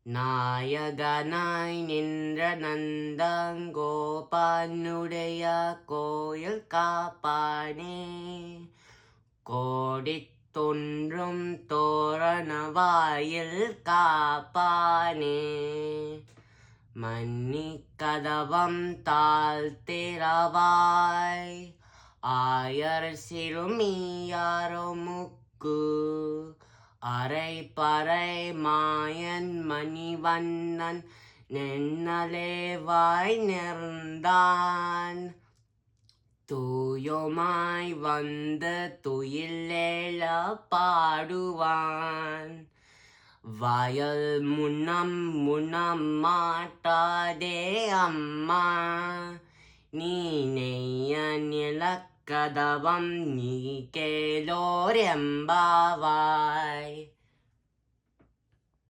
நாயகனாய் நின்ற நந்தங்கோபானுடைய கோயில் காப்பானே, கோடித் தோன்றும் தோரண வாயில் காப்பானே, மன்னிக் கதவம் தாழ்த்திரவாய், ஆயர் சிறுமியாரோமுக்கு அரை பறை மாயன் மணிவண்ணன் நென்னலேவாய் நேர்ந்தான், தூயோமாய் வந்து துயிலேழ பாடுவான், வயல் முன்னம் மாட்டாதே அம்மா, நீ நெய்ய நிலக்கதவம் நீ கேளோர் எம்பாவாய்.